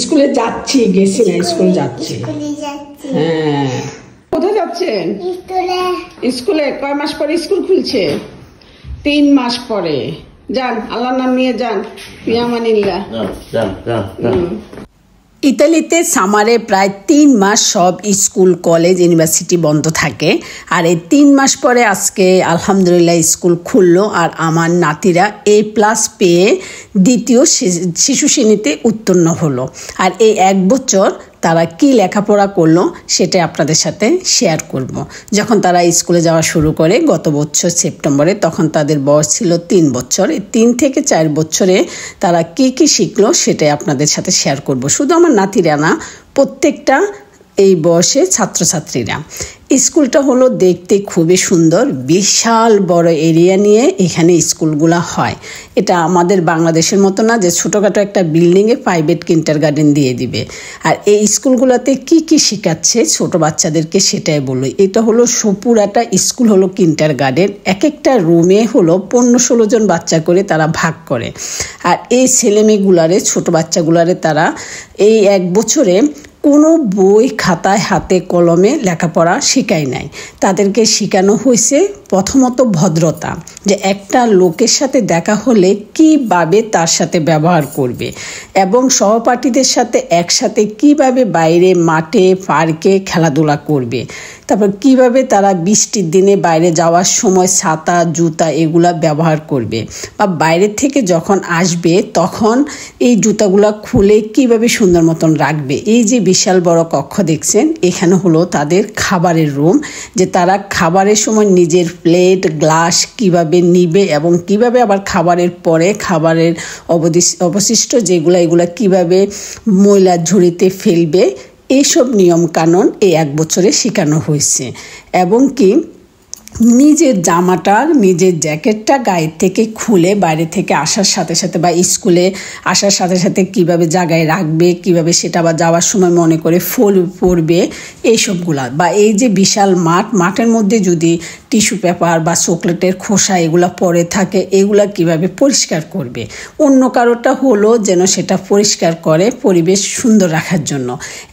স্কুলে যাচ্ছি, গেছি না, স্কুল যাচ্ছি। হ্যাঁ, কোথায় যাচ্ছেন? স্কুলে। কয় মাস পরে স্কুল খুলছে? 3 মাস পরে। যান, আল্লাহর নাম নিয়ে যান। ফিয়ামানিল্লাহ। ইতালিতে সামারে প্রায় 3 মাস সব স্কুল, কলেজ, ইউনিভার্সিটি বন্ধ থাকে। আর এই 3 মাস পরে আজকে আলহামদুলিল্লাহ স্কুল খুললো। আর আমার নাতিরা A+ পেয়ে দ্বিতীয় শিশু শ্রেণীতে উত্তীর্ণ হলো। আর এই 1 বছর তারা কি লেখাপড়া করলো সেটা আপনাদের সাথে শেয়ার করব। যখন তারা স্কুলে যাওয়া শুরু করে গত বছর সেপ্টেম্বরে, তখন তাদের বয়স ছিল 3 বছর। এই 3 থেকে 4 বছরে তারা কি কি শিখলো সেটাই আপনাদের সাথে শেয়ার করব। শুধু আমার নাতিরা না, প্রত্যেকটা এই বয়সে ছাত্রছাত্রীরা। স্কুলটা হলো দেখতে খুবই সুন্দর, বিশাল বড় এরিয়া নিয়ে এখানে স্কুলগুলো হয়। এটা আমাদের বাংলাদেশের মতো না যে ছোটোখাটো একটা বিল্ডিংয়ে প্রাইভেট কিন্ডারগার্টেন দিয়ে দিবে। আর এই স্কুলগুলোতে কি কি শেখাচ্ছে ছোট বাচ্চাদেরকে সেটাই বলি। এটা হলো পুরাটা স্কুল হলো কিন্ডারগার্টেন। এক একটা রুমে হলো 15-16 জন বাচ্চা করে তারা ভাগ করে। আর এই ছেলেমেয়েগুলারে, ছোট বাচ্চাগুলারে তারা এই 1 বছরে কোনো বই খাতায় হাতে কলমে লেখাপড়া শেখায় নাই। তাদেরকে শেখানো হয়েছে প্রথমত ভদ্রতা, যে একটা লোকের সাথে দেখা হলে কিভাবে তার সাথে ব্যবহার করবে, এবং সহপাঠীদের সাথে একসাথে কিভাবে বাইরে মাঠে পার্কে খেলাধুলা করবে। তারপর কিভাবে তারা বৃষ্টির দিনে বাইরে যাওয়ার সময় ছাতা, জুতা এগুলা ব্যবহার করবে, বা বাইরে থেকে যখন আসবে তখন এই জুতাগুলা খুলে কিভাবে সুন্দর মতন রাখবে। এই যে বিশাল বড় কক্ষ দেখছেন, এখানে হলো তাদের খাবারের রুম, যে তারা খাবারের সময় নিজের প্লেট, গ্লাস কিভাবে নিবে, এবং কিভাবে আবার খাবারের পরে খাবারের অবশিষ্ট যেগুলা এগুলা কিভাবে ময়লার ঝুড়িতে ফেলবে। এইসব নিয়ম কানুন এই 1 বছরে শেখানো হয়েছে। এবং কি নিজের জামাটা, নিজের জ্যাকেটটা গায়ের থেকে খুলে বাইরে থেকে আসার সাথে সাথে বা স্কুলে আসার সাথে সাথে কিভাবে জায়গায় রাখবে, কিভাবে সেটা আবার যাওয়ার সময় মনে করে পরবে, এইসবগুলা। বা এই যে বিশাল মাঠের মধ্যে যদি টিস্যু পেপার বা চকলেটের খোসা এগুলা পড়ে থাকে, এগুলা কিভাবে পরিষ্কার করবে। অন্য কারোটা হলো যেন সেটা পরিষ্কার করে পরিবেশ সুন্দর রাখার জন্য।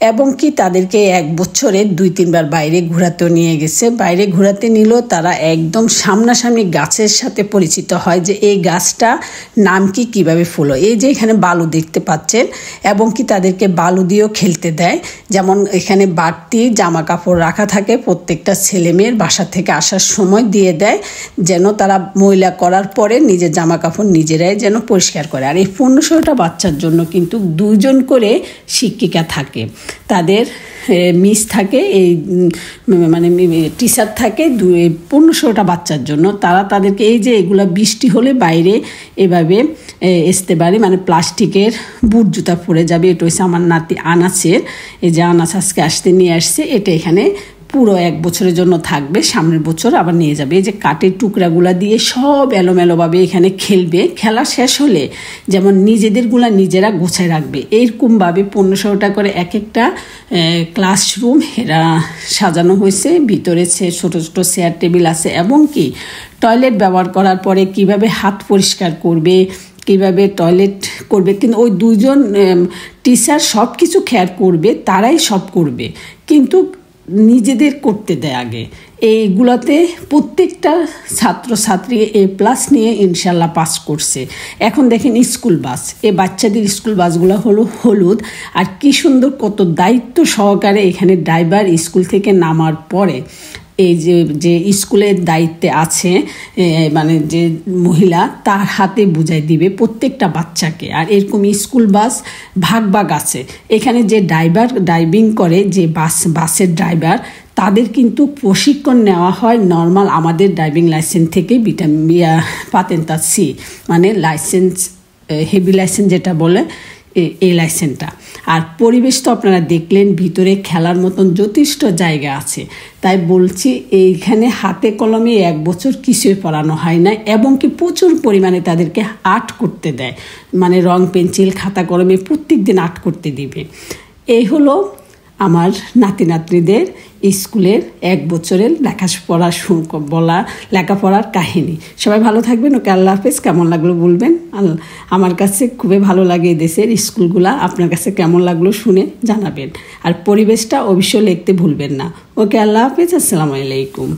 এবং কি তাদেরকে 1 বছরে 2-3 বার বাইরে ঘোরাতেও নিয়ে গেছে। বাইরে ঘোরাতে নিল, তারা একদম সামনাসামনি গাছের সাথে পরিচিত হয়, যে এই গাছটা নাম কি, কিভাবে ফুলো। এই যে এখানে বালু দেখতে পাচ্ছেন, এবং কি তাদেরকে বালু দিয়েও খেলতে দেয়। যেমন এখানে বাড়তি জামা কাপড় রাখা থাকে, প্রত্যেকটা ছেলেমেয়ের বাসা থেকে আসার সময় দিয়ে দেয়, যেন তারা ময়লা করার পরে নিজের জামা কাপড় নিজেরাই যেন পরিষ্কার করে। আর এই 1500টা বাচ্চার জন্য কিন্তু 2 জন করে শিক্ষিকা থাকে, তাদের মিস থাকে, এই মানে টিচার থাকে 1500টা বাচ্চার জন্য। তারা তাদেরকে এই যে এগুলা বৃষ্টি হলে বাইরে এভাবে আসতে পারে, মানে প্লাস্টিকের বুট জুতা পরে যাবে। এটা হচ্ছে আমার নাতি আনাসের, এই যে আনাস আজকে আসতে নিয়ে আসছে। এটা এখানে পুরো 1 বছরের জন্য থাকবে, সামনের বছর আবার নিয়ে যাবে। এই যে কাঠের টুকরাগুলা দিয়ে সব এলোমেলোভাবে এখানে খেলবে। খেলা শেষ হলে যেমন নিজেদেরগুলা নিজেরা গোছায় রাখবে, এইরকমভাবে 1500টা করে এক একটা ক্লাসরুম এরা সাজানো হয়েছে। ভিতরে ছোট ছোট চেয়ার টেবিল আছে, এবং কি টয়লেট ব্যবহার করার পরে কিভাবে হাত পরিষ্কার করবে, কিভাবে টয়লেট করবে। কিন্তু ওই 2 জন টিচার সব কিছু খেয়াল করবে, তারাই সব করবে, কিন্তু নিজেদের করতে দেয় আগে। এইগুলাতে প্রত্যেকটা ছাত্রছাত্রী A+ নিয়ে ইনশাল্লাহ পাস করছে। এখন দেখেন স্কুল বাস, এই বাচ্চাদের স্কুল বাসগুলো হলো হলুদ। আর কি সুন্দর, কত দায়িত্ব সহকারে এখানে ড্রাইভার স্কুল থেকে নামার পরে এই যে স্কুলের দায়িত্বে আছে, মানে যে মহিলা, তার হাতে বুঝাই দিবে প্রত্যেকটা বাচ্চাকে। আর এরকম স্কুল বাস ভাগ আছে। এখানে যে ড্রাইভিং করে, যে বাসের ড্রাইভার, তাদের কিন্তু প্রশিক্ষণ নেওয়া হয় নর্মাল আমাদের ড্রাইভিং লাইসেন্স থেকে পাতেন্তা সি, মানে লাইসেন্স, হেভি লাইসেন্স যেটা বলে, এই লাইসেন্সটা। আর পরিবেশ তো আপনারা দেখলেন, ভিতরে খেলার মতন যথেষ্ট জায়গা আছে। তাই বলছি, এইখানে হাতে কলমে 1 বছর কিছুই পড়ানো হয় না, এবং কি প্রচুর পরিমাণে তাদেরকে আর্ট করতে দেয়, মানে রং পেন্সিল খাতা কলমে প্রত্যেক দিন আর্ট করতে দিবে। এই হলো আমার নাতি নাতনিদের স্কুলের 1 বছরের লেখাপড়ার কাহিনী। সবাই ভালো থাকবেন। ওকে, আল্লাহ হাফেজ। কেমন লাগলো বলবেন। আমার কাছে খুবই ভালো লাগে এই দেশের স্কুলগুলা। আপনার কাছে কেমন লাগলো শুনে জানাবেন। আর পরিবেশটা অবশ্যই লিখতে ভুলবেন না। ওকে, আল্লাহ হাফেজ। আসসালামু আলাইকুম।